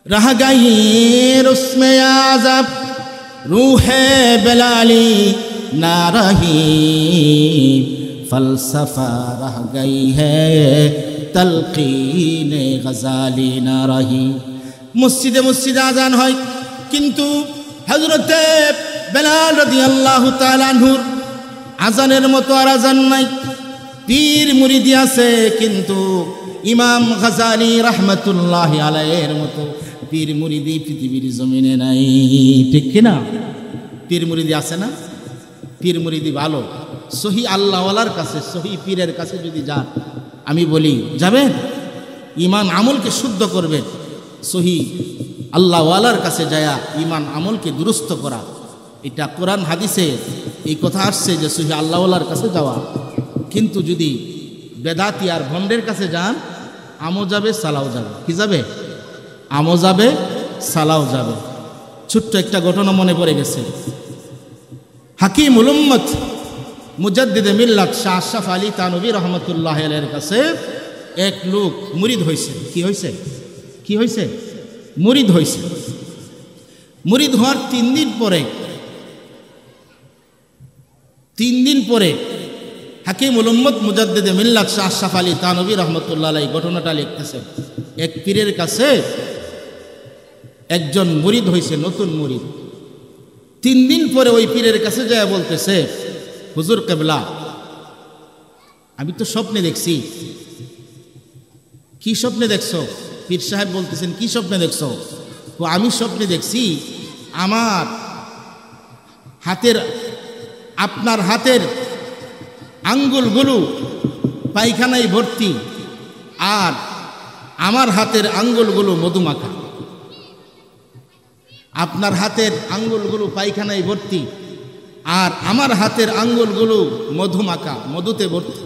रह गई रुस्मे आज़ब रूहे बेलाली ना रही, फलसफा रह गई है तलकीने गजाली ना रही। मस्जिदे मस्जिदे आजान হয়, কিন্তু হযরতে বেলাল রাদিয়াল্লাহু তাআলা আনহুর আজানের মতো আর আজান নাই। পীর মুরিদি আছে, কিন্তু ইমাম গাজালি রাহমাতুল্লাহি আলাইহির মতো পীর মুরিদি পৃথিবীর জমিনে নাই। ঠিক কিনা? পীর মুরিদি আছে না? পীর মুরিদি ভালো। সহি আল্লাহওয়ালার কাছে, সহি পীরের কাছে যদি যান, আমি বলি যাবেন, ইমান আমলকে শুদ্ধ করবেন। সহি আল্লাহওয়ালার কাছে যায়া ইমান আমলকে দুরুস্ত করা, এটা কোরআন হাদিসে এই কথা আসছে যে সহি আল্লাহওয়ালার কাছে যাওয়া। কিন্তু যদি বেদাতি আর ভণ্ডের কাছে যান, আমও যাবে সালাও যাবে। কি যাবে? আমও যাবে সালাও যাবে। ছোট্ট একটা ঘটনা মনে পড়ে গেছে। হাকিমুল উম্মত মুজাদ্দিদে মিল্লাত শাহ আশরাফ আলী থানভী রহমতুল্লাহ আলাইহির কাছে এক লোক মুরিদ হয়েছে। কি হয়েছে? কি হয়েছে? মুরিদ হয়েছে। মুরিদ হওয়ার 3 দিন পরে হাকিমুল উম্মত মুজাদ্দিদে মিল্লাত শাহ আশরাফ আলী থানভী রহমতুল্লাহ আলাইহি ঘটনাটা লিখতেছে। এক পীরের কাছে একজন মুরিদ হয়েছে, নতুন মুরিদ। 3 দিন পরে ওই পীরের কাছে যায় বলতেছে, হুজুর কেবলা, আমি তো স্বপ্নে দেখছি। কি স্বপ্নে দেখছো? পীর সাহেব বলতেছেন, কি স্বপ্নে দেখছো? তো আমি স্বপ্নে দেখছি আমার হাতের, আপনার হাতের আঙ্গুলগুলো পায়খানায় ভর্তি, আর আমার হাতের আঙ্গুলগুলো মধুমাখা। আপনার হাতের আঙ্গুলগুলো পায়খানায় ভর্তি, আর আমার হাতের আঙ্গুলগুলো মধুমাখা, মধুতে ভর্তি।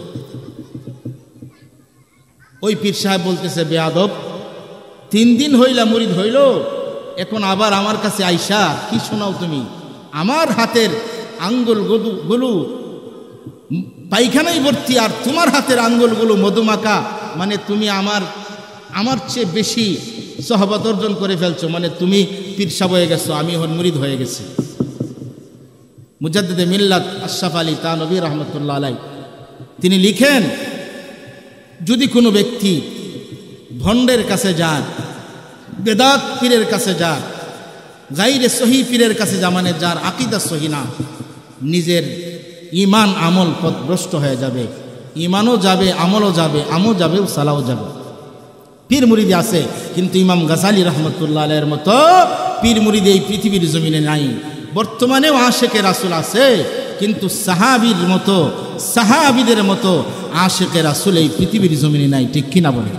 ওই পীর সাহেব বলতেছে, বেয়াদব, 3 দিন হইলা মুরিদ হইল, এখন আবার আমার কাছে আইসা কি শোনাও তুমি? আমার হাতের আঙ্গুলগুলো পায়খানায় ভর্তি, আর তোমার হাতের আঙ্গুলগুলো মধুমাখা, মানে তুমি আমার চেয়ে বেশি সহবত অর্জন করে ফেলছো, মানে তুমি পীর সাহেব হয়ে গেছো, আমি এখন মুরিদ হয়ে গেছি। মুজাদ্দিদে মিল্লাত আশরাফ আলী থানভী রহমতুল্লাহ আলাইহি তিনি লিখেন, যদি কোনো ব্যক্তি ভণ্ডের কাছে যান, বেদাত পীরের কাছে যান, গাইরে সহি পীরের কাছে যা, মানে যার আকীদা সহি না, নিজের ইমান আমল পথভ্রষ্ট হয়ে যাবে। ইমানও যাবে, আমলও যাবে, আমও যাবে, সালাও যাবে। পীর মুরিদি আছে, কিন্তু ইমাম গাজালি রহমতুল্লাহ আলাইহির মতো পীর মুরিদি এই পৃথিবীর জমিনে নাই। বর্তমানেও আশেকে রাসূল আছে, কিন্তু সাহাবীদের মতো আশেকে রাসূল এই পৃথিবীর জমিনে নাই। ঠিক কিনা বলে?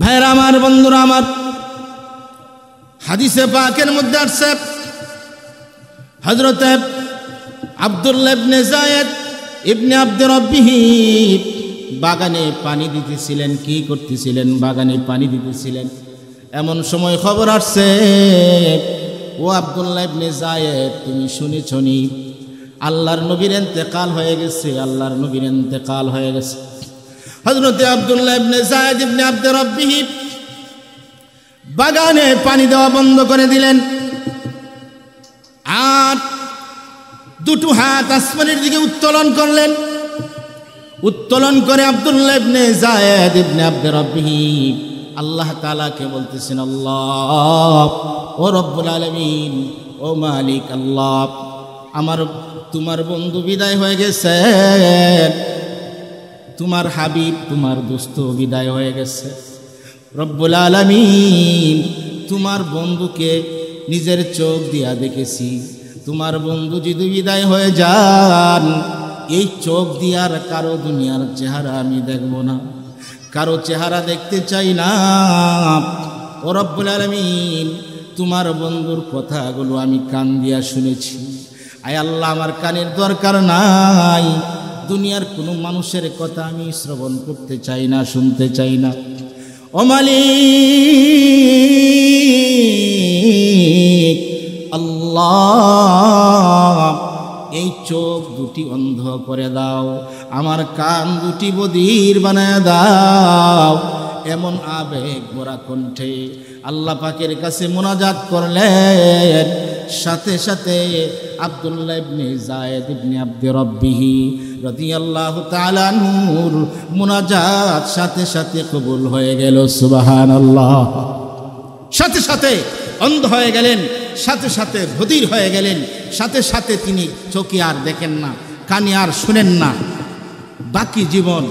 ভাইরা আমার, বন্ধুরা আমার, হাদিসে পাকের মধ্যে আসছে, হযরত আব্দুল্লাহ ইবনে যায়েদ ইবনে আব্দুর রাব্বিহি বাগানে পানি দিতেছিলেন। কি করতেছিলেন? বাগানে পানি দিতেছিলেন। এমন সময় খবর আসছে, ও আব্দুল্লাহ ইবনে যায়েদ, তুমি শুনেছনি আল্লাহর নবীর ইন্তেকাল হয়ে গেছে, আল্লাহর নবীর ইন্তেকাল হয়ে গেছে। হযরত আব্দুল্লাহ ইবনে যায়েদ ইবনে আব্দুর রাব্বিহি বাগানে পানি দেওয়া বন্ধ করে দিলেন, আর 2 হাত আসমানের দিকে উত্তোলন করলেন। উত্তোলন করে আব্দুল্লাহ ইবনে যায়েদ ইবনে আব্দুর রাব্বিহি আল্লাহ তাআলাকে বলতেছেন, আল্লাহ, ও রব্বুল আলামিন, ও মালিক আল্লাহ, তোমার বন্ধু বিদায় হয়ে গেছে, তোমার হাবিব, তোমার দোস্ত বিদায় হয়ে গেছে। রব্বুল আলামিন, তোমার বন্ধুকে নিজের চোখ দিয়া দেখেছি। তোমার বন্ধু যদি বিদায় হয়ে যান, এই চোখ দিয়ার কারো দুনিয়ার চেহারা আমি দেখব না, কারো চেহারা দেখতে চাই না। ও রব্বুল আলামিন, তোমার বন্ধুর কথাগুলো আমি কান দিয়া শুনেছি। আয় আল্লাহ, আমার কানের দরকার নাই, দুনিয়ার কোনো মানুষের কথা আমি শ্রবণ করতে চাই না, শুনতে চাই না। ও মালিক আল্লাহ, এই চোখ দুটি অন্ধ করে দাও, আমার কান দুটি বধির বানায় দাও, এমন আবেগ ভরা কণ্ঠে আল্লাহ পাকের কাছে মুনাজাত করলেন। সাথে সাথে আব্দুল্লাহ ইবনে যায়েদ ইবনে আব্দি রাব্বিহি রাদিয়াল্লাহু তাআলা আনহুর মুনাজাত সাথে সাথে কবুল হয়ে গেল। সুবহানাল্লাহ। সাথে সাথে অন্ধ হয়ে গেলেন, সাথে সাথে বধির হয়ে গেলেন, সাথে সাথে তিনি চোখে আর দেখেন না, কানে আর শুনেন না। বাকি জীবন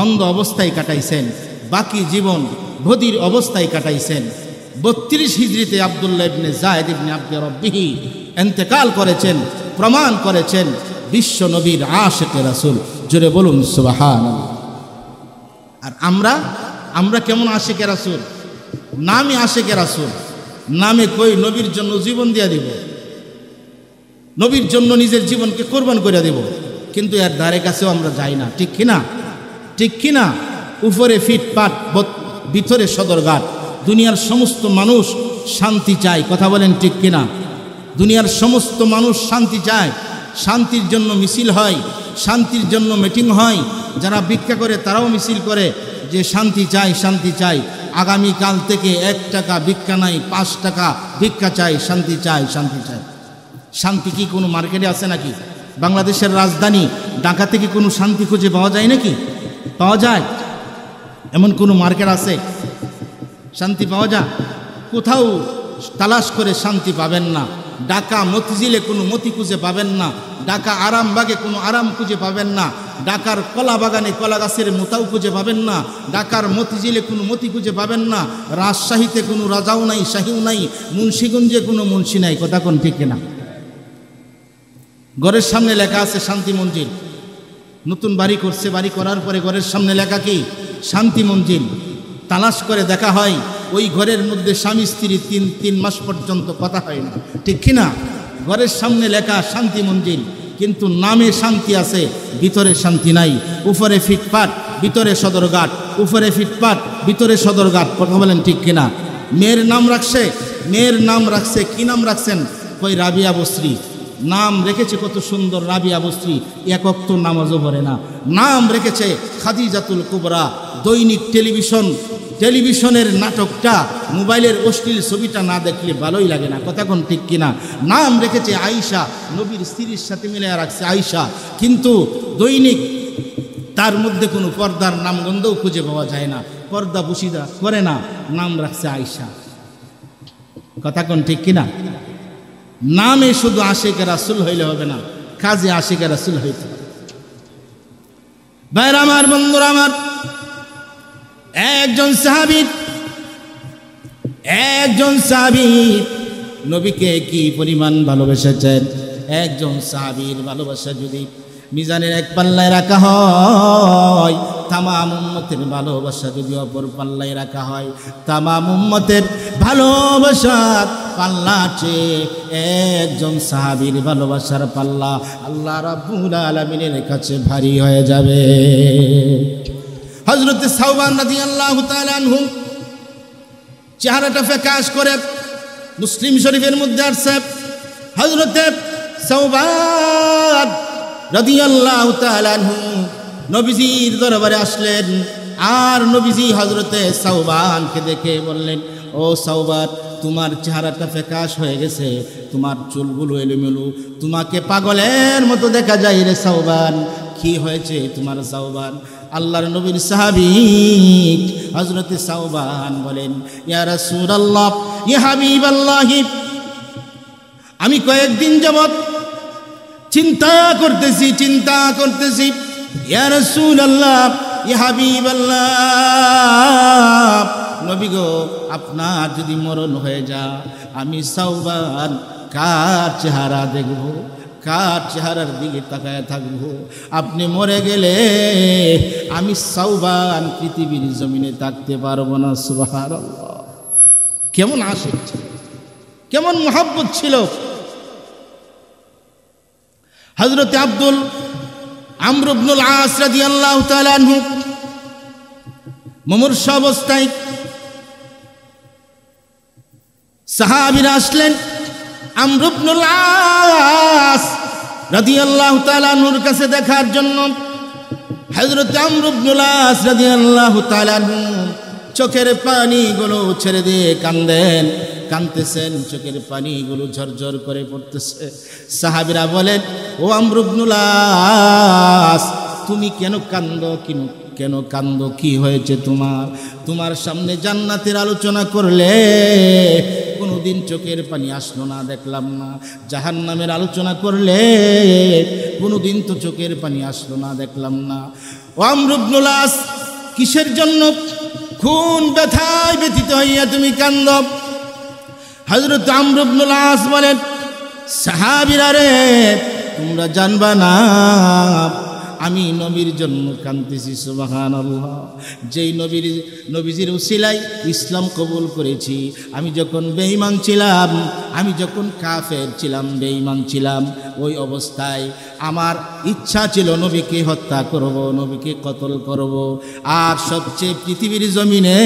অন্ধ অবস্থায় কাটাইছেন, বাকি জীবন বধির অবস্থায় কাটাইছেন। 32 হিজরিতে আব্দুল্লাহ ইবনে যায়েদ ইবনে আব্দি রাব্বিহি ইন্তেকাল করেছেন, প্রমাণ করেছেন বিশ্ব নবীর আশিকে রাসূল। জোরে বলুন সুবহানাল্লাহ। আর আমরা কেমন আশিকে রাসূল? নামে আশিকে রাসূল, নামে কই নবীর জন্য জীবন দিয়ে দিব, নবীর জন্য নিজের জীবনকে কোরবান করে দেব, কিন্তু এর ধারে কাছেও আমরা যাই না। ঠিক কিনা? ঠিক কিনা? উপরে ফিটপাট, ভিতরে সদরঘাট। দুনিয়ার সমস্ত মানুষ শান্তি চায়, কথা বলেন ঠিক কিনা? দুনিয়ার সমস্ত মানুষ শান্তি চায়, শান্তির জন্য মিছিল হয়, শান্তির জন্য মিটিং হয়। যারা ভিক্ষা করে তারাও মিছিল করে যে শান্তি চাই, শান্তি চাই। আগামীকাল থেকে 1 টাকা ভিক্ষা নাই, 5 টাকা ভিক্ষা চাই, শান্তি চাই, শান্তি চাই। শান্তি কি কোনো মার্কেটে আছে নাকি? বাংলাদেশের রাজধানী ঢাকা থেকে কোনো শান্তি খুঁজে পাওয়া যায় নাকি? পাওয়া যায়? এমন কোনো মার্কেট আছে শান্তি পাওয়া যায়? কোথাও তালাশ করে শান্তি পাবেন না। ঢাকা মতিঝিলে কোনো মতি খুঁজে পাবেন না, ঢাকা আরামবাগে কোনো আরাম খুঁজে পাবেন না, ঢাকার কলা বাগানে কলা গাছের মোতাও খুঁজে পাবেন না, ঢাকার মতিঝিলে কোনো মতি খুঁজে পাবেন না, রাজশাহীতে কোনো রাজাও নাই, শাহীও নাই, মুন্সিগঞ্জে কোনো মুন্সি নাই। কথা কোন ঠিক না? ঘরের সামনে লেখা আছে শান্তি মঞ্জিল। নতুন বাড়ি করছে, বাড়ি করার পরে ঘরের সামনে লেখা কি? শান্তি মঞ্জিল। তালাশ করে দেখা হয় ওই ঘরের মধ্যে স্বামী স্ত্রী 3 মাস পর্যন্ত কথা হয় না। ঠিক কিনা? ঘরের সামনে লেখা শান্তি মঞ্জিল, কিন্তু নামে শান্তি আছে, ভিতরে শান্তি নাই। উপরে ফিটপাট, ভিতরে সদরঘাট, উপরে ফিটপাট, ভিতরে সদরঘাট। কথা বলেন ঠিক কিনা? মেয়ের নাম রাখছে, কি নাম রাখছেন? কই রাবিয়া বস্রি। নাম রেখেছে কত সুন্দর, রাবিয়া বস্রি, 1 ওয়াক্ত নামাজও পড়ে না। নাম রেখেছে খাদিজাতুল কুবরা। দৈনিক টেলিভিশনের নাটকটা, মোবাইলের অশ্লীল ছবিটা না দেখলে ভালোই লাগে না। কথা কোন ঠিক কিনা? নাম রেখেছে আয়েশা, নবীর স্ত্রীর সাথে মিলে রাখছে আয়েশা, কিন্তু দৈনিক তার মধ্যে কোনো পর্দার নামগন্ধও খুঁজে পাওয়া যায় না, পর্দা বুশিদা করে না, নাম রাখছে আয়েশা। কথা কোন ঠিক কিনা? নামে শুধু আশিকে রাসূল হইলে হবে না, কাজে আশিকে রাসূল হইতে হবে। ভাইরা আমার, বন্ধুরা আমার, একজন সাহাবী নবীকে কি পরিমাণ ভালোবেসেছেন। একজন সাহাবীর ভালোবাসা যদি মিজানের এক পাল্লায় রাখা হয়, তামাম উম্মতের ভালোবাসা যদি অপর পাল্লায় রাখা হয়, তামাম উম্মতের ভালোবাসার পাল্লা চেয়ে একজন সাহাবীর ভালোবাসার পাল্লা আল্লাহ রাব্বুল আলামিনের কাছে ভারী হয়ে যাবে। হযরত সাওবান রাদিয়াল্লাহু তাআলা আনহু চেহারাটা ফ্যাকাশ করে, মুসলিম শরীফের মধ্যে আসছে, হযরত সাওবান রাদিয়াল্লাহু তাআলা আনহু নবীজির দরবারে আসলেন। আর নবীজি হযরতে সাওবানকে দেখে বললেন, ও সাওবান, তোমার চেহারাটা ফ্যাকাশ হয়ে গেছে, তোমার চুলগুলো এলোমেলো, তোমাকে পাগলের মতো দেখা যায় রে সাওবান। কি হয়েছে তোমার সাওবান? আল্লাহর নবীর সাহাবী হযরতে সাওবান বলেন, ইয়া রাসূলুল্লাহ, ইয়া হাবিবাল্লাহ, আমি কয়েকদিন যাবত চিন্তা করতেছি, ইয়া রাসূলুল্লাহ, ইয়া হাবিবাল্লাহ, নবী গো, আপনার যদি মরণ হয়ে যায়, আমি সাওবান কার চেহারা দেখব, কার চেহারার দিকে তাকায় থাকবো? আপনি মরে গেলে আমি সাওবান পৃথিবীর জমিনে থাকতে পারবো না। সুবহানাল্লাহ। কেমন আশিক ছিল, কেমন মহব্বত ছিল। হযরত আমর ইবনুল আস রাদিয়াল্লাহু তাআলা আনহু মুমূর্ষ অবস্থায় সাহাবীরা আসলেন আমর ইবনুল আস রাদিয়াল্লাহু তাআলা আনহুর কাছে দেখার জন্য। হযরত আমর ইবনুল আস রাদিয়াল্লাহু তাআলা আনহু চোখের পানিগুলো ছেড়ে দিয়ে কান্দেন, কাঁদতেছেন, চোখের পানিগুলো ঝরঝর করে পড়তেছে। সাহাবীরা বলেন, ও আমর ইবনুল আস, তুমি কেন কান্দো? কেন কান্দো? কি হয়েছে তোমার? তোমার সামনে জান্নাতের আলোচনা করলে কোনোদিন চোখের পানি আসলো না, দেখলাম না। জাহান্নামের আলোচনা করলে কোনোদিন তো চোখের পানি আসলো না, দেখলাম না। ও আমর ইবনুল আস, কিসের জন্য খুন ব্যথায় ব্যথিত হইয়া তুমি কান্দো? হযরত আমর ইবনুল আস বলেন, সাহাবীরা রে, তোমরা জানবা না আমি নবীর জন্য কাঁদতেছি। সুবহানাল্লাহ। যেই নবীজির উসিলায় ইসলাম কবুল করেছি। আমি যখন বেঈমান ছিলাম, আমি যখন কাফের ছিলাম, বেঈমান ছিলাম, ওই অবস্থায় আমার ইচ্ছা ছিল নবীকে হত্যা করব, নবীকে কতল করব। আর সবচেয়ে পৃথিবীর জমিনে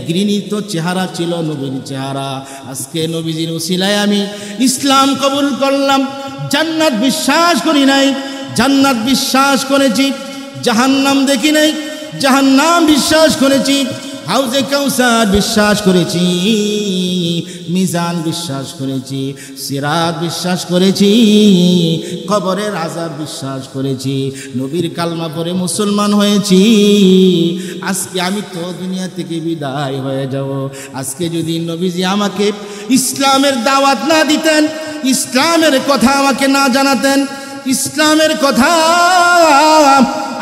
ঘৃণিত চেহারা ছিল নবীর চেহারা। আজকে নবীজির উসিলায় আমি ইসলাম কবুল করলাম। জান্নাত বিশ্বাস করি নাই, জান্নাত বিশ্বাস করেছি। জাহান্নাম দেখি নাই, জাহান্নাম বিশ্বাস করেছি। হাউজে কাউসার বিশ্বাস করেছি, মিজান বিশ্বাস করেছি, সিরাত বিশ্বাস করেছি, কবরের আযাব বিশ্বাস করেছি। নবীর কালমা পড়ে মুসলমান হয়েছি। আজকে আমি তো দুনিয়া থেকে বিদায় হয়ে যাব। আজকে যদি নবীজি আমাকে ইসলামের দাওয়াত না দিতেন, ইসলামের কথা আমাকে না জানাতেন, ইসলামের কথা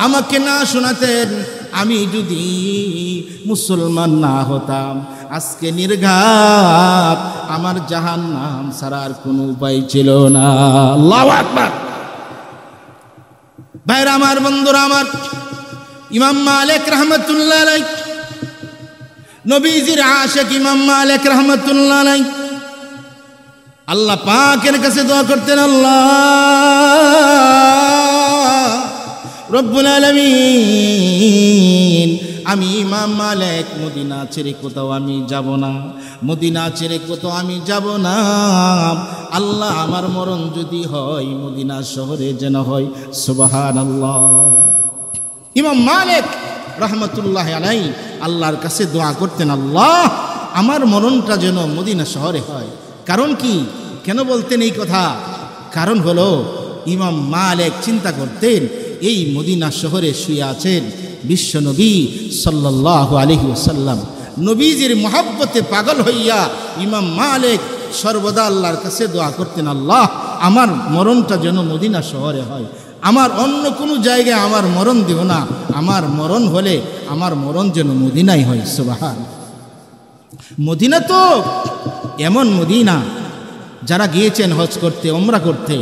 আমাকে না শোনাতেন, আমি যদি মুসলমান না হতাম, আজকে নির্ঘাত আমার জাহান্নাম ছাড়ার কোনো উপায় ছিল না। আল্লাহু আকবার। ভাইরা আমার, বন্ধুরা আমার, ইমাম মালিক রাহমাতুল্লাহ আলাইহি, নবীজির আশিক ইমাম মালিক রাহমাতুল্লাহ আলাইহি আল্লাহ পাকের কাছে দোয়া করতেন, আল্লাহ রব্বুল আলামিন, আমি ইমাম মালিক মদিনা ছেড়ে কোথাও আমি যাব না, মদিনা ছেড়ে কোথাও আমি যাব না। আল্লাহ, আমার মরণ যদি হয় মদিনা শহরে যেন হয়। সুবহানাল্লাহ। ইমাম মালিক রাহমাতুল্লাহ আলাইহি আল্লাহর কাছে দোয়া করতেন, আল্লাহ আমার মরণটা যেন মদিনা শহরে হয়। কারণ কি? কেন বলতেন এই কথা? কারণ হলো ইমাম মালিক চিন্তা করতেন, এই মদিনা শহরে শুয়ে আছেন বিশ্বনবী সাল্লাল্লাহু আলাইহি ওয়াসাল্লাম। নবীজির মহব্বতে পাগল হইয়া ইমাম মালিক সর্বদা আল্লাহর কাছে দোয়া করতেন, আল্লাহ আমার মরণটা যেন মদিনা শহরে হয়, আমার অন্য কোনো জায়গায় আমার মরণ দিও না, আমার মরণ হলে আমার মরণ যেন মদিনাই হয়। সুবহান। মদিনা তো এমন মদিনা, যারা গিয়েছেন হজ করতে, উমরা করতে,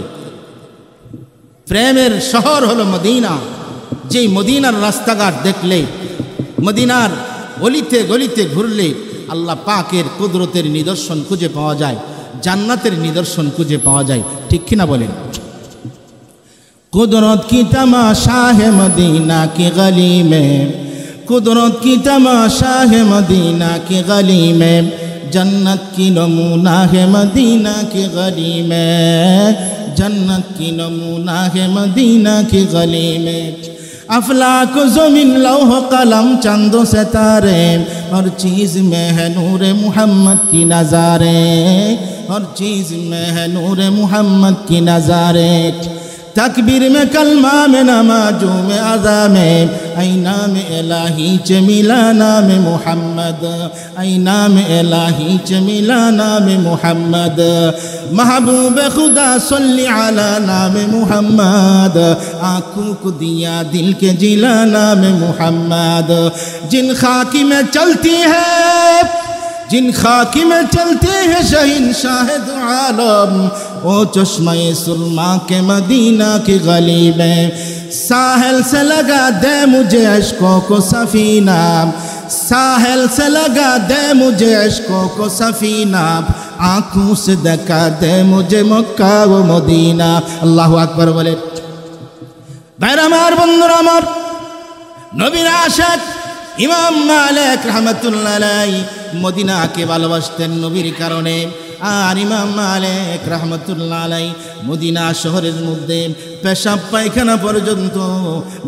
প্রেমের শহর হলো মদিনা। যেই মদিনার রাস্তাঘাট দেখলে, মদিনার গলিতে গলিতে ঘুরলে আল্লাহ পাকের কুদরতের নিদর্শন খুঁজে পাওয়া যায়, জান্নাতের নিদর্শন খুঁজে পাওয়া যায়। ঠিক কিনা বলেন? কুদরত কি তমাশা হে মদিনা কি গলি মে, কুদরত কি তমাশা হে মদিনা কি গলি মে, जन्नत की नमूना है मदीना की गली में, जन्नत की नमूना है मदीना की गली में। अफलाक ज़मीन लौह कलम चंदो सितारे, हर चीज़ में है नूर मोहम्मद की नज़ारे, हर चीज़ में है नूर मोहम्मद की नज़ारे। तकबीर में कलमा में नमाजों में अज़ा में, ऐना में इलाही च मिला नाम मोहम्मद, ऐना में इलाही च मिला नाम मोहम्मद। महबूब खुदा सल्ली अला नाम मोहम्मद, आँखों को दिया दिल के जिला नाम मोहम्मद। जिन खाकी में चलती है, जिन खाकी में चलते हैं शहंशाह दो आलम, ओ चश्मे सुरमा के मदीना की गली में। साहिल से लगा दे मुझे अश्कों को सफीना, साहिल से लगा दे मुझे अश्कों को सफीना, आँखों से दिखा दे मुझे मक्का व मदीना। अल्लाहु अकबर बोले। भाई আমার বন্ধুরা আমার, নবীর আশিক ইমাম মালিক রাহমাতুল্লাহ আলাইহি মদিনাকে ভালোবাসতেন নবীর কারণে। আর ইমাম মালিক রাহমাতুল্লাহ আলাইহি মদিনা শহরের মধ্যে পেশাব পায়খানা পর্যন্ত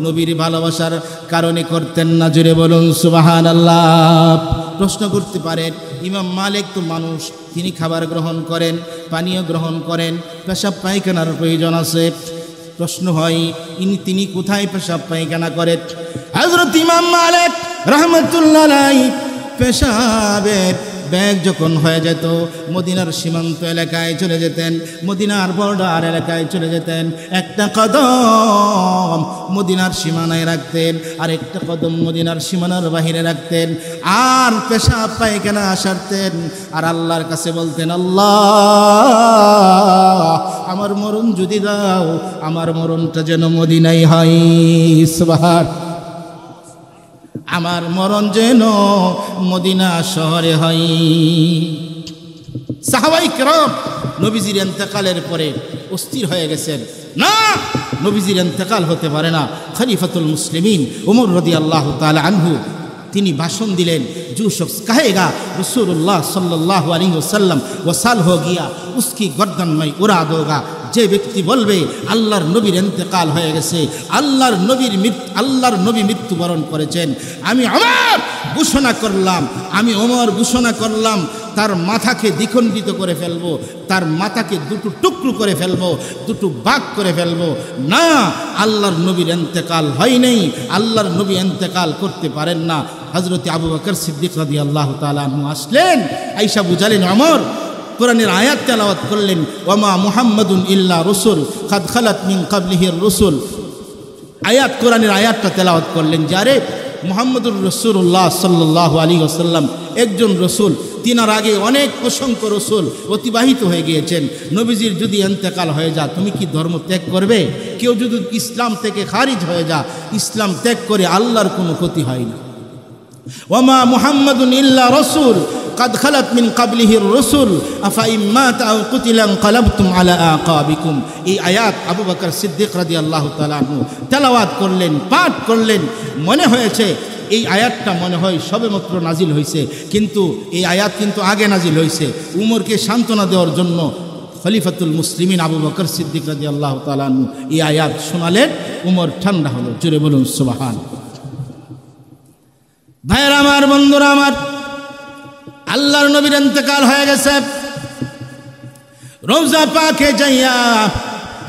নবীর ভালোবাসার কারণে করতেন না। জুড়ে বলুন সুবহানাল্লাহ। প্রশ্ন করতে পারেন, ইমাম মালিক তো মানুষ, তিনি খাবার গ্রহণ করেন, পানীয় গ্রহণ করেন, পেশাব পায়খানার প্রয়োজন আছে। প্রশ্ন হয়, তিনি কোথায় পেশাব পায়খানা করেন? হযরত ইমাম মালিক রাহমাতুল্লাহ আলাইহি পেশাবের ব্যাগ যখন হয়ে যেত মদিনার সীমান্ত এলাকায় চলে যেতেন, মদিনার বর্ডার এলাকায় চলে যেতেন, একটা কদম মদিনার সীমানায় রাখতেন আর একটা কদম মদিনার সীমানার বাহিরে রাখতেন, আর পেশাব পায়খানা সারতেন আর আল্লাহর কাছে বলতেন, আল্লাহ আমার মরণ যদি দাও, আমার মরণটা যেন মদিনায় হয়। সুবহানাল্লাহ। আমার মরণ যেন মদিনা শহরে হয়। সাহাবায়ে কেরাম নবীজির ইন্তেকালের পরে অস্থির হয়ে গেছেন, না, নবীজির ইন্তেকাল হতে পারে না। খলিফাতুল মুসলিমিন ওমর রাদিয়াল্লাহু তাআলা আনহু তিনি ভাষণ দিলেন, जो शख्स कहेगा रसूलुल्लाह सल्लल्लाहु अलैहि वसल्लम वसाल हो गया उसकी गर्दन में उड़ा दूंगा। যে ব্যক্তি বলবে আল্লাহর নবীর ইন্তেকাল হয়ে গেছে, আল্লাহর নবী মৃত্যুবরণ করেছেন, আমি ওমর ঘোষণা করলাম তার মাথাকে দ্বিখণ্ডিত করে ফেলবো, তার মাথাকে দুটো টুকরো করে ফেলবো, দুটো ভাগ করে ফেলবো। না, আল্লাহর নবীর ইন্তেকাল হয় নাই, আল্লাহর নবী ইন্তেকাল করতে পারেন না। হযরত আবু বকর সিদ্দিক রাদিয়াল্লাহু তাআলা আনহু আসলেন, আয়েশা বুঝালেন ওমর, কোরআনের আয়াত তেলাওয়াত করলেন, ওয়ামা মুহাম্মাদুন ইল্লা রাসূল কাদ খালাত মিন ক্বাবলিহির রাসূল। আয়াত, কোরআনের আয়াতটা তেলাওয়াত করলেন, যারে মুহাম্মদুর রাসূলুল্লাহ সাল্লাল্লাহু আলাইহি ওয়াসাল্লাম একজন রসুল, তিনার আগে অনেক অসংখ্য রসুল অতিবাহিত হয়ে গিয়েছেন। নবীজির যদি ইন্তেকাল হয়ে যায়, তুমি কি ধর্ম ত্যাগ করবে? কেউ যদি ইসলাম থেকে খারিজ হয়ে যায়, ইসলাম ত্যাগ করে আল্লাহর কোনো ক্ষতি হয় না। ওয়ামা মুহাম্মাদুন ইল্লা রাসূল قد خلت من قبله الرسل أفإن مات أو قتل انقلبتم على أعقابكم। এই আয়াত আবু বকর সিদ্দিক রাদিয়াল্লাহু তাআলা আনহু তেলাওয়াত করলেন, পাঠ করলেন। মনে হয়েছে এই আয়াতটা মনে হয় সবেমাত্র নাজিল হয়েছে, কিন্তু এই আয়াত কিন্তু আগে নাজিল হয়েছে। উমরকে সান্ত্বনা দেওয়ার জন্য খলিফাতুল মুসলিমিন আবু বকর সিদ্দিক রাদিয়াল্লাহু তাআলা আনহু এই আয়াত শোনালেন, উমর ঠান্ডা হলো। জোরে বলুন সুবহানাল্লাহ। ভাইয়েরা আমার, বন্ধুরা আমার, আল্লাহর নবীর ইন্তেকাল হয়ে গেছে। রওজা পাকে যাইয়া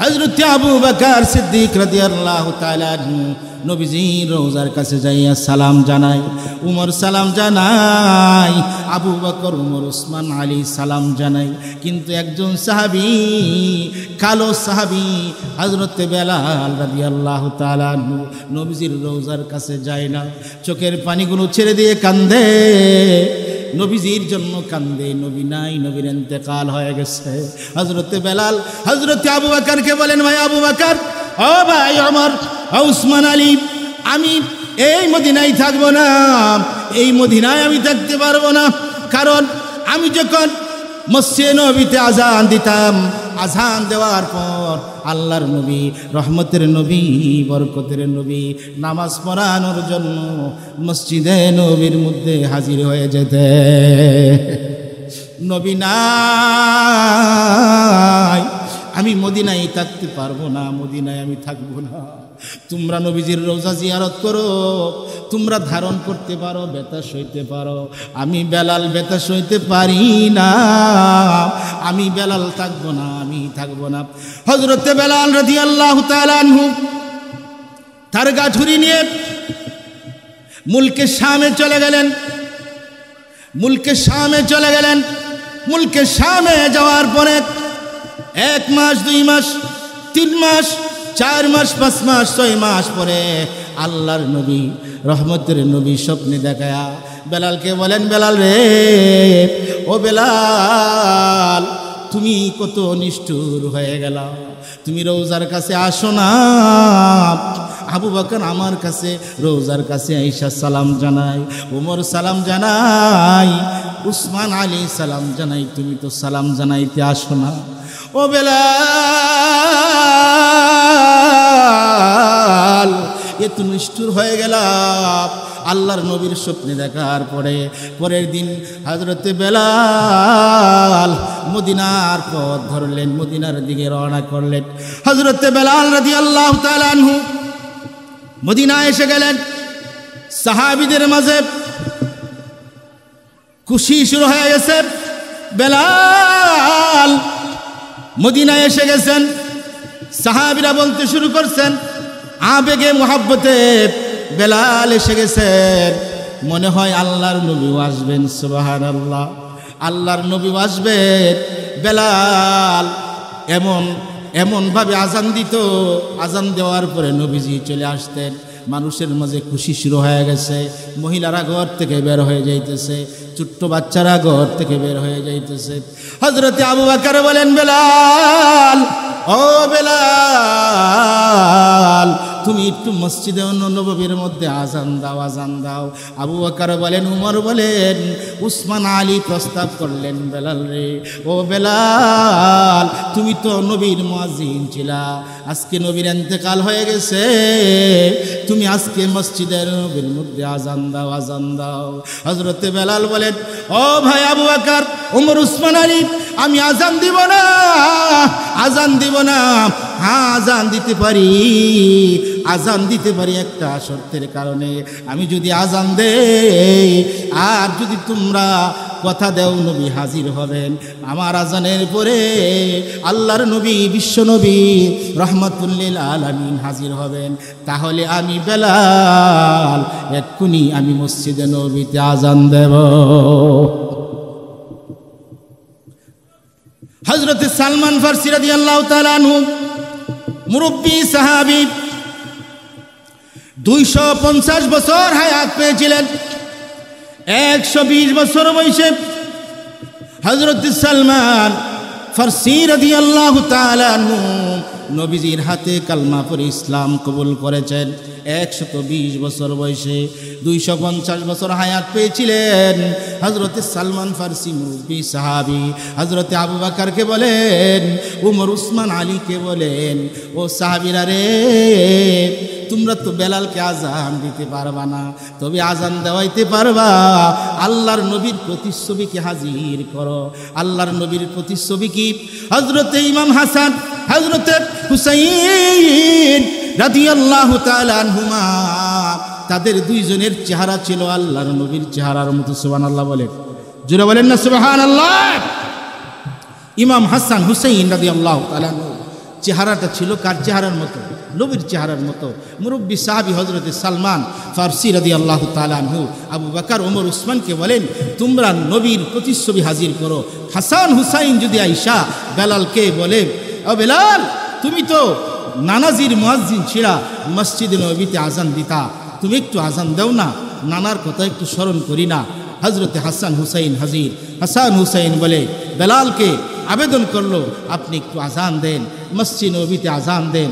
হযরত আবু বকর সিদ্দিক রাদিয়াল্লাহু তাআলা আনহু নবীজির রওজার কাছে যাইয়া সালাম জানায়। উমর সালাম জানায়, আবু বকর, উমর, উসমান, আলী সালাম জানায়। কিন্তু একজন সাহাবী, কালো সাহাবী হযরত বেলাল রাদিয়াল্লাহু তাআলা আনহু নবীজির রওজার কাছে যায় না, চোখের পানিগুলো ছেড়ে দিয়ে কান্দে, নবীজির জন্য কান্দে। নবী নাই, নবীর ইন্তেকাল হয়ে গেছে। হযরত বেলাল হযরত আবু বকরকে বলেন, ভাই আবু বকর, ও ভাই ওমর, ও উসমান, আলী, আমি এই মদিনায় থাকবো না, এই মদিনায় আমি থাকতে পারবো না। কারণ আমি যখন মসজিদে নবীতে আজান দিতাম, আজান দেওয়ার পর আল্লাহর নবী, রহমতের নবী, বরকতের নবী নামাজ পড়ানোর জন্য মসজিদে নবীর মধ্যে হাজির হয়ে যেতে। নবী নাই, আমি মদিনায় থাকতে পারবো না, মদিনায় আমি থাকবো না। তোমরা নবীজির রওজা জিয়ারত করো, তোমরা ধারণ করতে পারো, ব্যথা সইতে পারো। আমি বেলাল ব্যথা সইতে পারি না, আমি বেলাল থাকবো না, আমি থাকবো না। হযরত বেলাল রাদিয়াল্লাহু তাআলা আনহু তার গাঠুরি নিয়ে মুলকে শামে চলে গেলেন। মুলকে শামে চলে গেলেন। মুলকে শামে যাওয়ার পরে 1 মাস, 2 মাস, 3 মাস, 4 মাস, 5 মাস, 6 মাস পরে আল্লাহর নবী, রহমতের নবী স্বপ্নে দেখায়া বেলালকে বলেন, বেলাল রে, ও বেলাল, তুমি কত নিষ্ঠুর হয়ে গেল, তুমি রওজার কাছে আসো না। আবু বকর আমার কাছে রওজার কাছে আয়েশা সালাম জানাই, ওমর সালাম জানাই, উসমান, আলী সালাম জানাই, তুমি তো সালাম জানাইতে আসো না। ও বেলাল, এত নিষ্ঠুর হয়ে গেলাম। আল্লাহর নবীর স্বপ্নে দেখার পরের দিন হযরতে বেলাল মদিনার পথ ধরলেন, মদিনার দিকে রওনা করলেন। হযরতে বেলাল রাদিয়াল্লাহু তাআলা আনহু মদিনায় এসে গেলেন। সাহাবীদের মাঝে খুশি শুরু হয়ে গেছে। বেলাল মদিনায় এসে গেছেন। সাহাবীরা বলতে শুরু করছেন, আবেগে মোহাব্বতে বেলাল এসে গেছেন, মনে হয় আল্লাহর নবী আসবেন। সুবহানাল্লাহ, আল্লাহর নবী আসবেন। বেলাল এমনভাবে আজান দিত, আজান দেওয়ার পরে নবীজি চলে আসতেন। মানুষের মাঝে খুশি শুরু হয়ে গেছে। মহিলারা ঘর থেকে বের হয়ে যাইতেছে, ছোট্ট বাচ্চারা ঘর থেকে বের হয়ে যাইতেছে। হযরতে আবু বকর বলেন, বেলাল, ও বেলাল, তুমি একটু মসজিদে নববীর মধ্যে আজান দাও, আজান দাও। আবু বকর বলেন, উমর বলেন, উসমান আলী প্রস্তাব করলেন, বেলাল রে, ও বেলাল, তুমি তো নবীর মুয়াজ্জিন ছিলা, আজকে নবীর ইন্তেকাল হয়ে গেছে, তুমি আজকে মসজিদের নবীর মধ্যে আজান দাও, আজান দাও। হযরতে বেলাল বলেন, ও ভাই আবু বকর, উমর, উসমান আলী, আমি আজান দিব না, আজান দিব না। হ্যাঁ, আজান দিতে পারি, আজান দিতে পারি একটা শর্তের কারণে। আমি যদি আজান দেই আর যদি তোমরা কথা দেও নবী হাজির হবেন, আমার আজানের পরে আল্লাহর নবী, বিশ্ব নবী রহমাতুল লিল আলামিন হাজির হবেন, তাহলে আমি বেলাল এক্ষুনি আমি মসজিদে নবীতে আজান দেব। হযরত সালমান ফারসি রাদিয়াল্লাহু তাআলা আনহু মুরব্বী সাহাবী, 250 বছর হায়াত পেয়েছিলেন। 120 বছর বয়সে হযরত সালমান ফারসি রাদিয়াল্লাহু তাআলা আনহু নবীজির হাতে কালমা পড়ে ইসলাম কবুল করেছেন। 120 বছর বয়সে 250 বছর হায়াত পেয়েছিলেন। হযরতে সালমান ফারসি মুরব্বী সাহাবী হযরতে আবু বকরকে বলেন, উমর, উসমান আলীকে বলেন, ও সাহাবীরা রে, তোমরা তো বেলালকে আজান দিতে পারবা না, তবে আজান দেওয়াইতে পারবা। আল্লাহর নবীর প্রতিচ্ছবিকে হাজির করো। আল্লাহর নবীর প্রতিচ্ছবি কি? হযরতে ইমাম হাসান, হযরতে হুসাইন রাদিয়াল্লাহু তাআলা আনহুমা, তাদের দুইজনের চেহারা ছিল আল্লাহর নবীর চেহারার মতো। সুবহানাল্লাহ বলে, জোরে বলেন না সুবহানাল্লাহ। ইমাম হাসান হুসাইন রাদিয়াল্লাহু তাআলা আনহু চেহারাটা ছিল কার চেহারার মতো? নবীর চেহারার মতো। মুরব্বী সাহাবী হযরতে সালমান ফারসি রাদিয়াল্লাহু তাআলা আনহু আবু বকর, ওমর, উসমানকে বলেন, তোমরা নবীর প্রতিচ্ছবি হাজির করো। হাসান হুসাইন যদি আইসা বেলালকে বলে, ও বেলাল, তুমি তো নানাজির মুয়াজ্জিন ছিলা, মসজিদে নবীতে আজান দিতা, তুমি একটু আজান দাও না, নানার কথা একটু স্মরণ করি না। হযরতে হাসান হুসাইন হাজির। হাসান হুসাইন বলে, বেলালকে আবেদন করলো, আপনি একটু আজান দেন, মসজিদ নবীতে আজান দেন,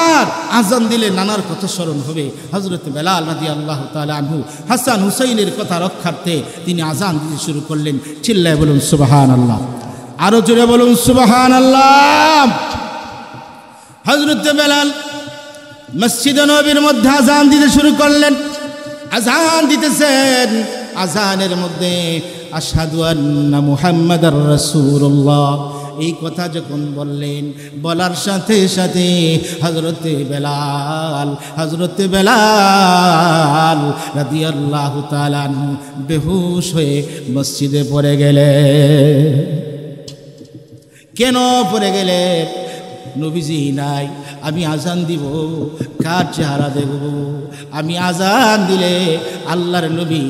আর আজান দিলে নানার কথা স্মরণ হবে। হযরত বেলাল রাদিয়াল্লাহু তাআলা আনহু হাসান হুসাইনের কথা রক্ষার্থে তিনি আজান দিতে শুরু করলেন। চিল্লায় বলুন সুবহানাল্লাহ, আরো জোরে বলুন সুবহানাল্লাহ। হযরত বেলাল মসজিদ নবীর মধ্যে আজান দিতে শুরু করলেন। আজান দিতেছেন, আজানের মধ্যে আশহাদু আন্না মুহাম্মাদার রাসূলুল্লাহ এই কথা যখন বললেন, বলার সাথে সাথে হযরতে বেলাল রাদিয়াল্লাহু তাআলা আনহু বেহুশ হয়ে মসজিদে পড়ে গেলেন। কেন পড়ে গেলেন? নবীজি নাই, আমি আজান দিব, কার চেহারা দেখব? আমি আজান দিলে আল্লাহর নবী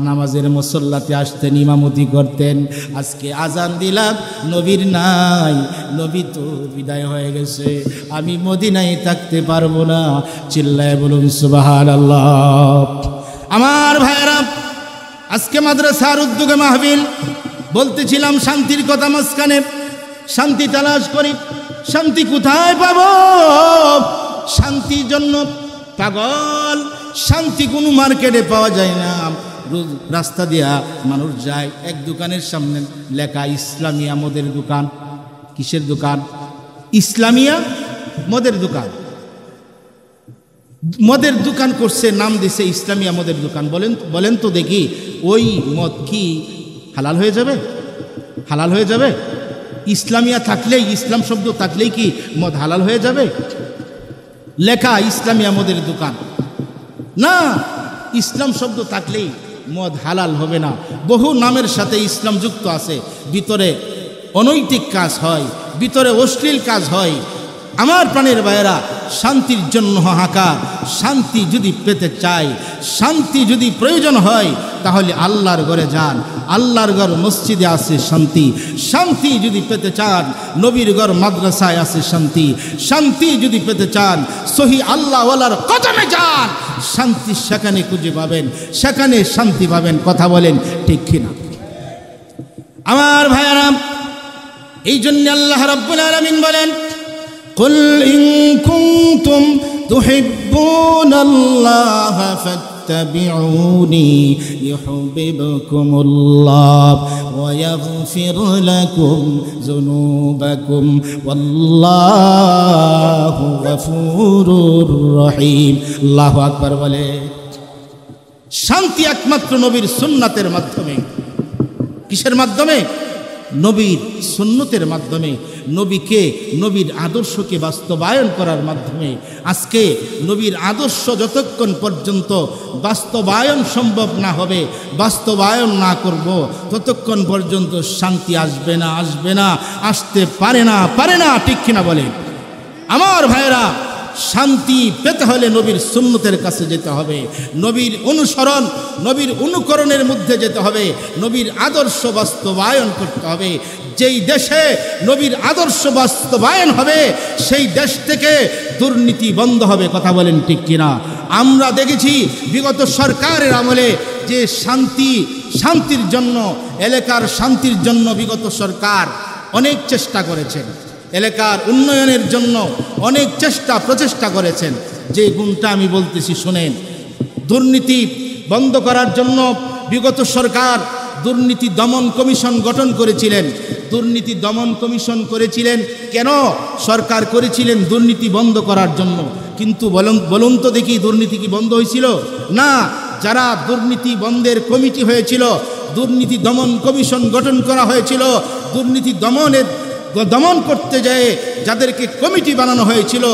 নামাজের মুসল্লাতে আসতেন, ইমামতি করতেন। আজকে আজান দিলাম, নবীর নাই, নবী তো বিদায় হয়ে গেছে, আমি মদিনায় থাকতে পারবো না। চিল্লায় বলুন সুবহানাল্লাহ। আমার ভাইয়েরা, আজকে মাদ্রাসার উদ্যোগে মাহফিল, বলতেছিলাম শান্তির কথা মাঝখানে। শান্তি তালাশ করি, শান্তি কোথায় পাবো? শান্তির জন্য পাগল। শান্তি কোনো মার্কেটে পাওয়া যায় না। রোজ রাস্তা দিয়া মানুষ যায়, এক দোকানের সামনে লেখা ইসলামিয়া মদের দোকান। কিসের দোকান? ইসলামিয়া মদের দোকান। মদের দোকান করছে, নাম দিছে ইসলামিয়া মদের দোকান। বলেন তো দেখি, ওই মদ কি হালাল হয়ে যাবে? হালাল হয়ে যাবে? ইসলামিয়া থাকলেই, ইসলাম শব্দ থাকলেই কি মদ হালাল হয়ে যাবে? লেখা ইসলামিয়া মদের দোকান, না, ইসলাম শব্দ থাকলেই মদ হালাল হবে না। বহু নামের সাথে ইসলাম যুক্ত আছে, ভিতরে অনৈতিক কাজ হয়, ভিতরে অশ্লীল কাজ হয়। আমার প্রাণের ভাইয়েরা, শান্তির জন্য হাহাকার। শান্তি যদি পেতে চাই, শান্তি যদি প্রয়োজন হয়, তাহলে আল্লাহর ঘরে যান। আল্লাহর ঘর মসজিদে আছে শান্তি। শান্তি যদি পেতে চান, নবীর ঘর মাদ্রাসায় আছে শান্তি। শান্তি যদি পেতে চান, সহি আল্লাহওয়ালার কদমে যান। শান্তি সেখানে খুঁজে পাবেন, সেখানে শান্তি পাবেন। কথা বলেন ঠিক কিনা? আমার ভাইয়েরা, এই জন্য আল্লাহ রাব্বুল আলামিন বলেন, কুল ইন কুনতুম তুহিব্বুনাল্লাহ ফাত্তাবিউনি ইউহিব্বুকুমুল্লাহ ওয়া ইয়াগফির লাকুম যুনুবাকুম ওয়াল্লাহু গফুরুর রহিম। আল্লাহু আকবার বলে। শান্তি একমাত্র নবীর সুন্নাতের মাধ্যমে। কিসের মাধ্যমে? নবীর সুন্নতের মাধ্যমে, নবীকে, নবীর আদর্শকে বাস্তবায়ন করার মাধ্যমে। আজকে নবীর আদর্শ যতক্ষণ পর্যন্ত বাস্তবায়ন সম্ভব না হবে, বাস্তবায়ন না করব, ততক্ষণ পর্যন্ত শান্তি আসবে না, আসবে না, আসতে পারে না, পারে না। ঠিক কিনা বলেন? আমার ভাইয়েরা, শান্তি পেতে হলে নবীর সুন্নতের কাছে যেতে হবে, নবীর অনুসরণ, নবীর অনুকরণের মধ্যে যেতে হবে, নবীর আদর্শ বাস্তবায়ন করতে হবে। যেই দেশে নবীর আদর্শ বাস্তবায়ন হবে, সেই দেশ থেকে দুর্নীতি বন্ধ হবে। কথা বলেন ঠিক কিনা? আমরা দেখেছি বিগত সরকারের আমলে যে শান্তির জন্য, এলাকার শান্তির জন্য বিগত সরকার অনেক চেষ্টা করেছেন, এলাকার উন্নয়নের জন্য অনেক প্রচেষ্টা করেছেন। যে গুণটা আমি বলতেছি শুনেন। দুর্নীতি বন্ধ করার জন্য বিগত সরকার দুর্নীতি দমন কমিশন গঠন করেছিলেন। দুর্নীতি দমন কমিশন করেছিলেন কেন? সরকার করেছিলেন দুর্নীতি বন্ধ করার জন্য। কিন্তু বলুন তো দেখি, দুর্নীতি কি বন্ধ হয়েছিল? না। যারা দুর্নীতি বন্ধের কমিটি হয়েছিল, দুর্নীতি দমন কমিশন গঠন করা হয়েছিল, দুর্নীতি দমন করতে যেয়ে যাদেরকে কমিটি বানানো হয়েছিল,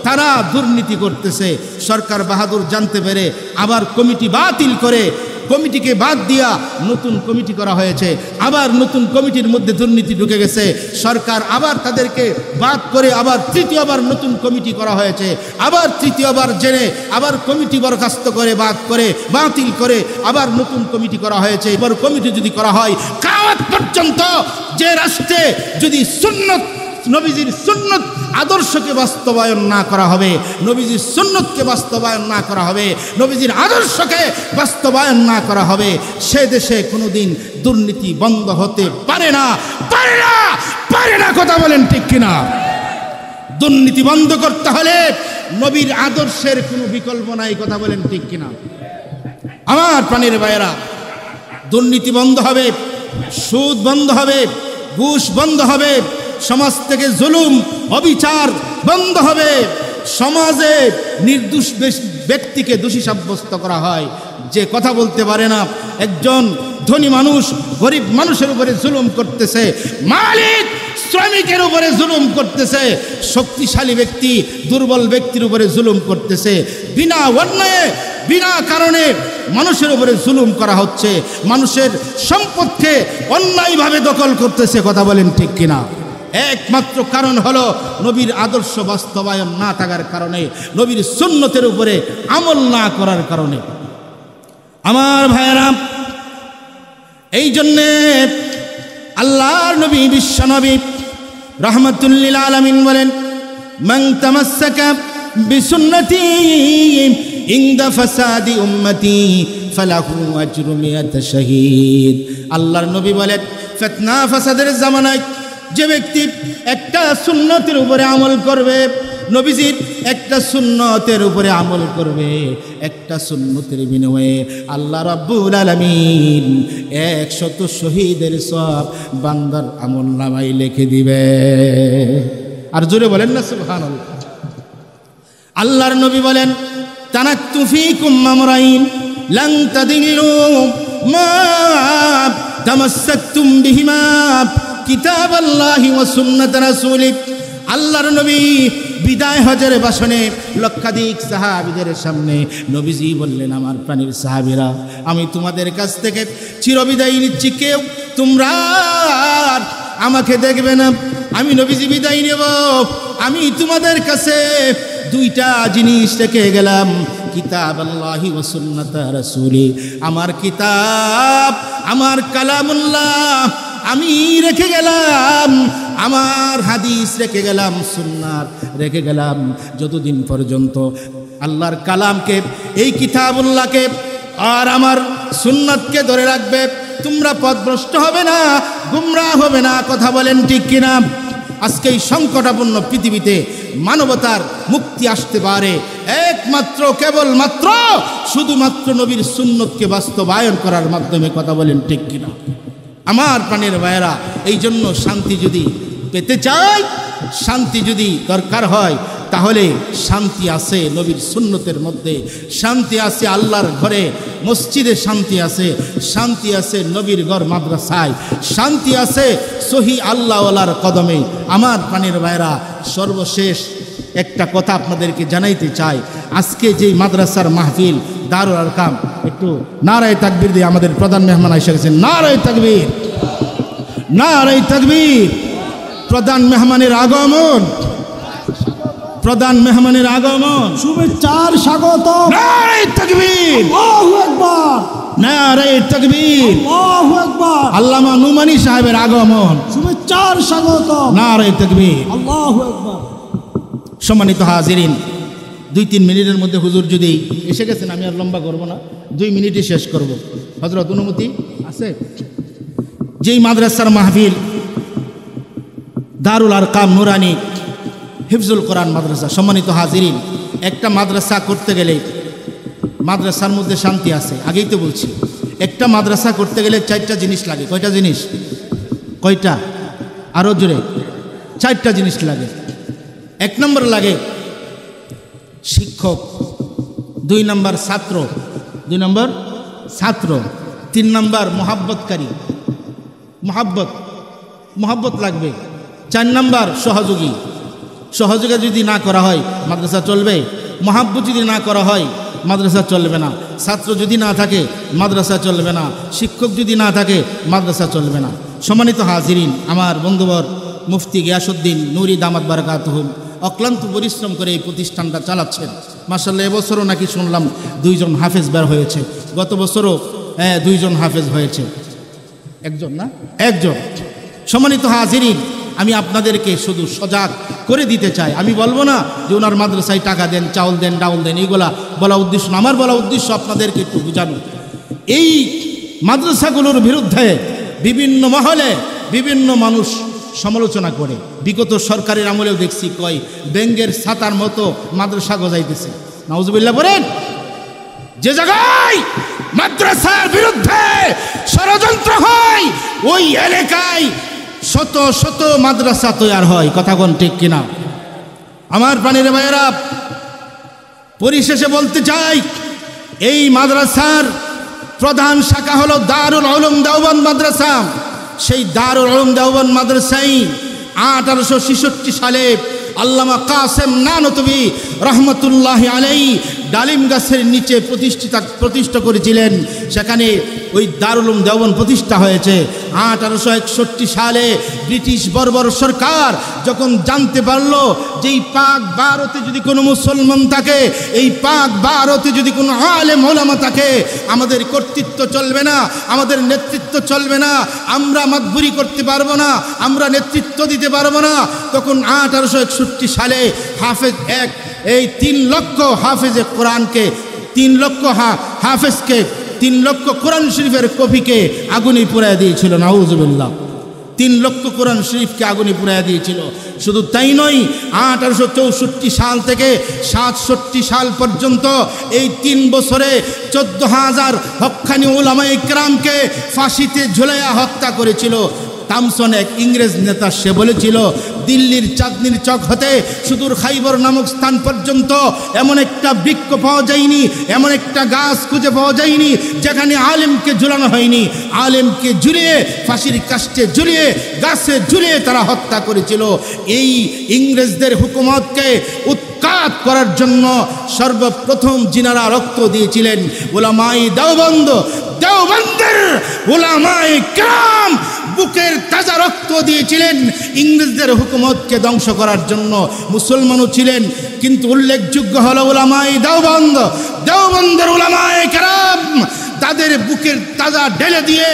তারা দুর্নীতি করতেছে। সরকার বাহাদুর জানতে পেরে আবার কমিটি বাতিল করে, কমিটিকে বাদ দিয়া নতুন কমিটি করা হয়েছে। আবার নতুন কমিটির মধ্যে দুর্নীতি ঢুকে গেছে। সরকার আবার তাদেরকে বাদ করে আবার তৃতীয়বার নতুন কমিটি করা হয়েছে। আবার তৃতীয়বার জেনে আবার কমিটি বরখাস্ত করে, বাদ করে, বাতিল করে আবার নতুন কমিটি করা হয়েছে। এবার কমিটি যদি করা হয়, কিয়ামত পর্যন্ত যে রাষ্ট্রে যদি নবীজির সুন্নত আদর্শকে বাস্তবায়ন না করা হবে, নবীজির সুন্নতকে বাস্তবায়ন না করা হবে, নবীজির আদর্শকে বাস্তবায়ন না করা হবে, সে দেশে কোনোদিন দুর্নীতি বন্ধ হতে পারে না, পারে না, পারে না। কথা বলেন ঠিক কিনা? দুর্নীতি বন্ধ করতে হলে নবীর আদর্শের কোনো বিকল্প নাই। কথা বলেন ঠিক কিনা? আমার প্রাণের ভাইয়েরা, দুর্নীতি বন্ধ হবে, সুদ বন্ধ হবে, ঘুষ বন্ধ হবে, সমাজ থেকে জুলুম অবিচার বন্ধ হবে। সমাজে নির্দোষ ব্যক্তিকে দোষী সাব্যস্ত করা হয়। যে কথা বলতে পারে না, একজন ধনী মানুষ গরিব মানুষের উপরে জুলুম করতেছে, মালিক শ্রমিকের উপরে জুলুম করতেছে, শক্তিশালী ব্যক্তি দুর্বল ব্যক্তির উপরে জুলুম করতেছে, বিনা অন্যায়ে বিনা কারণে মানুষের উপরে জুলুম করা হচ্ছে, মানুষের সম্পদকে অন্যায়ভাবে দখল করতেছে। কথা বলেন ঠিক কিনা? একমাত্র কারণ হলো নবীর আদর্শ বাস্তবায়ন না থাকার কারণে, নবীর সুন্নতের উপরে আমল না করার কারণে। আমার ভাইয়েরা, এই জন্যে আল্লাহর নবী, বিশ্ব নবী রাহমাতুল লিল আলামিন বলেন, মান তামাসসাকা বিসুন্নতি ইনদা ফাসাদি উম্মতি ফালাহু আজরু মিয়াত শাহীদ। আল্লাহর নবী বলেন, ফিতনা ফাসাদের জামানায় যে ব্যক্তি একটা সুন্নতের উপরে আমল করবে, নবীজির একটা সুন্নতের উপরে আমল করবে, একটা সুন্নতের বিনিময়ে আল্লাহ রাব্বুল আলামিন 100 শহীদের সওয়াব বান্দার আমলনামায় লিখে দিবে। আর জোরে বলেন না সুবহানাল্লাহ। আল্লাহর নবী বলেন, তারাকতু ফীকুম আমরাইন লান তাদিল্লু মা তামাসসাকতুম বিহিমা কিতাবাল্লাহি ওয়া সুন্নাত রাসূলিহি। আল্লাহর নবী বিদায় হজের ভাষণে লক্ষাধিক সাহাবীদের সামনে নবীজি বললেন, আমার প্রাণের সাহাবীরা, আমি তোমাদের কাছ থেকে চিরবিদায় নিচ্ছি, কেউ তোমরা আমাকে দেখবে না। আমি নবীজি বিদায় নেব, আমি তোমাদের কাছে দুইটা জিনিস রেখে গেলাম, কিতাব আল্লাহি ওয়া সুন্নাত রাসূলি, আমার কিতাব, আমার কালামুল্লাহ আমি রেখে গেলাম, আমার হাদিস রেখে গেলাম, সুন্নাত রেখে গেলাম। যতদিন পর্যন্ত আল্লাহর কালামকে, এই কিতাবুল্লাহকে আর আমার সুন্নাতকে ধরে রাখবে, তোমরা পথভ্রষ্ট হবে না, গুমরাহ হবে না। কথা বলেন ঠিক কিনা? আজকে এই সংকটাপন্ন পৃথিবীতে মানবতার মুক্তি আসতে পারে একমাত্র, কেবলমাত্র, শুধুমাত্র নবীর সুন্নতকে বাস্তবায়ন করার মাধ্যমে। কথা বলেন ঠিক কিনা? আমার প্রাণের ভাইয়েরা, এই জন্য শান্তি যদি পেতে চাই, শান্তি যদি দরকার হয়, তাহলে শান্তি আছে নবীর সুন্নতের মধ্যে, শান্তি আছে আল্লাহর ঘরে মসজিদে, শান্তি আছে, শান্তি আছে নবীর ঘর মাদ্রাসায়, শান্তি আছে সহি আল্লাহওয়ালার কদমে। আমার প্রাণের ভাইয়েরা, সর্বশেষ একটা কথা আপনাদেরকে জানাইতে চাই। আজকে যেই মাদ্রাসার মাহফিল দারুল আরকাম, একটু নারায়ে তাকবীর দিয়ে আমাদের প্রধান মেহমান এসে গেছেন। নারায়ে তাকবীর, নারায়ে তাকবীর। প্রধান মেহমানের আগমন, প্রধান মেহমানের আগমন, শুভেচ্ছার স্বাগত। নারায়ে তাকবীর, আল্লাহু আকবার, নারায়ে তাকবীর। আল্লাহু আকবার। আল্লামা নুমানী সাহেবের আগমন, শুভেচ্ছার স্বাগত। নারায়ে তাকবীর, আল্লাহু আকবার। সম্মানিত হাজিরিন, 2-3 মিনিটের মধ্যে হুজুর যদি এসে গেছেন, আমি আর লম্বা করব না, 2 মিনিটে শেষ করব। হযরত অনুমতি আছে? যেই মাদ্রাসার মাহফিল দারুল আরকাম নুরানি হিফজুল কোরআন মাদ্রাসা। সম্মানিত হাজিরিন, একটা মাদ্রাসা করতে গেলে মাদ্রাসার মধ্যে শান্তি আছে, আগেই তো বলছি। একটা মাদ্রাসা করতে গেলে 4টা জিনিস লাগে। কয়টা জিনিস? কয়টা? আরও জোরে। 4টা জিনিস লাগে। 1 নম্বর লাগে শিক্ষক, 2 নম্বর ছাত্র, 2 নম্বর ছাত্র, 3 নম্বর মহাব্বতকারী, মহাব্বত লাগবে, 4 নম্বর সহযোগী। সহযোগিতা যদি না করা হয় মাদ্রাসা চলবে, মহাব্বত যদি না করা হয় মাদ্রাসা চলবে না, ছাত্র যদি না থাকে মাদ্রাসা চলবে না, শিক্ষক যদি না থাকে মাদ্রাসা চলবে না। সম্মানিত হাজিরিন, আমার বন্ধুবর মুফতি গিয়াসউদ্দিন নুরি দামাত বারাকাতুহুম অক্লান্ত পরিশ্রম করে এই প্রতিষ্ঠানটা চালাচ্ছেন। মাশাআল্লাহ, এবছরও নাকি শুনলাম 2 জন হাফেজ বের হয়েছে, গত বছরও 2 জন হাফেজ হয়েছে, 1 জন না 1 জন। সম্মানিত হাজিরিন, আমি আপনাদেরকে শুধু সজাগ করে দিতে চাই। আমি বলবো না যে ওনার মাদ্রাসায় টাকা দেন, চাউল দেন, ডাউল দেন, এইগুলা বলা উদ্দেশ্য না। আমার বলা উদ্দেশ্য আপনাদেরকে একটু বোঝানো। এই মাদ্রাসাগুলোর বিরুদ্ধে বিভিন্ন মহলে বিভিন্ন মানুষ সমালোচনা করে। বিগত সরকারের আমলেও দেখছি, কয় ব্যাঙ্গের ছাতার মতো মাদ্রাসা গজাইতেছে। নাউজুবিল্লাহ বলেন। যে জায়গায় মাদ্রাসার বিরুদ্ধে ষড়যন্ত্র হয়, ওই এলাকায় শত শত মাদ্রাসা তৈরি হয়। কথা কোন ঠিক কিনা? আমার প্রাণের ভাইয়েরা, পরিশেষে বলতে চাই, এই মাদ্রাসার প্রধান শাখা হলো দারুল উলুম দেওবন্দ মাদ্রাসা। সেই দারুল উলুম দেওবন্দ মাদ্রাসায় 1866 সালে আল্লামা কাসেম নানতবী রহমতুল্লাহি আলাইহি ডালিম গাছের নিচে প্রতিষ্ঠা করেছিলেন। সেখানে ওই দারুল উলুম দেওবন্দ প্রতিষ্ঠা হয়েছে। 1861 সালে ব্রিটিশ বর্বর সরকার যখন জানতে পারলো যে এই পাক ভারতে যদি কোনো মুসলমান থাকে, এই পাক ভারতে যদি কোনো আলেম ওলামা থাকে, আমাদের কর্তৃত্ব চলবে না, আমাদের নেতৃত্ব চলবে না, আমরা মাতবুরি করতে পারবো না, আমরা নেতৃত্ব দিতে পারবো না। তখন 1861 সালে হাফেজ এই 3 লক্ষ হাফেজে কোরআনকে, 3 লক্ষ হাফেজকে, 3 লক্ষ কোরআন শরীফের কপিকে আগুনে পুড়াইয়া দিয়েছিল। নাউজুবিল্লাহ। 3 লক্ষ কোরআন শরীফকে আগুনে পুড়াইয়া দিয়েছিল। শুধু তাই নয়, 1864 সাল থেকে 67 সাল পর্যন্ত এই 3 বছরে 14,000 হক্কানি উলামায়ে ইকরামকে ফাঁসিতে ঝুলাইয়া হত্যা করেছিল। থামসন, এক ইংরেজ নেতা, সে বলেছিল দিল্লির চাঁদনির চক হতে সুদূর খাইবর নামক স্থান পর্যন্ত এমন একটা বৃক্ষ পাওয়া যায়নি, এমন একটা গাছ খুঁজে পাওয়া যায়নি যেখানে আলেমকে ঝুলানো হয়নি। আলেমকে ঝুলিয়ে, ফাঁসির কাস্টে ঝুলিয়ে, গাছে ঝুলিয়ে তারা হত্যা করেছিল। এই ইংরেজদের হুকুমতকে উৎখাত করার জন্য সর্বপ্রথম যিনারা রক্ত দিয়েছিলেন উলামায়ে দেওবন্দ, দেওবন্দের উলামায়ে কেরাম বুকের তাজা রক্ত দিয়েছিলেন ইংরেজদের হুকুমতকে ধ্বংস করার জন্য। মুসলমানও ছিলেন, কিন্তু উল্লেখযোগ্য হলো উলামায়ে দেওবন্দ, দেওবন্দের উলামায়ে কেরাম তাদের বুকের তাজা ঢেলে দিয়ে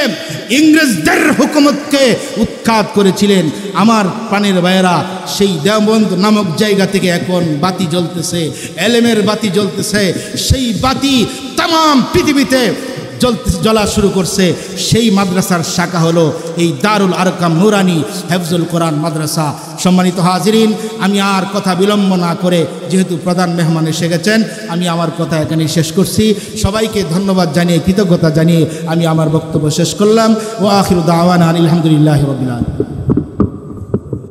ইংরেজদের হুকুমতকে উৎখাত করেছিলেন। আমার প্রাণের ভাইয়েরা, সেই দেওবন্দ নামক জায়গা থেকে এখন বাতি জ্বলতেছে, এলেমের বাতি জ্বলতেছে। সেই বাতি তাম পৃথিবীতে জ্বলা শুরু করছে। সেই মাদ্রাসার শাখা হলো এই দারুল আরকাম নুরানি হেফজুল কোরআন মাদ্রাসা। সম্মানিত হাজিরিন, আমি আর কথা বিলম্ব না করে, যেহেতু প্রধান মেহমান এসে গেছেন, আমি আমার কথা এখানেই শেষ করছি। সবাইকে ধন্যবাদ জানিয়ে, কৃতজ্ঞতা জানিয়ে আমি আমার বক্তব্য শেষ করলাম। ওয়া আখিরু দাওয়ানা আলহামদুলিল্লাহি রাব্বিল আলামিন।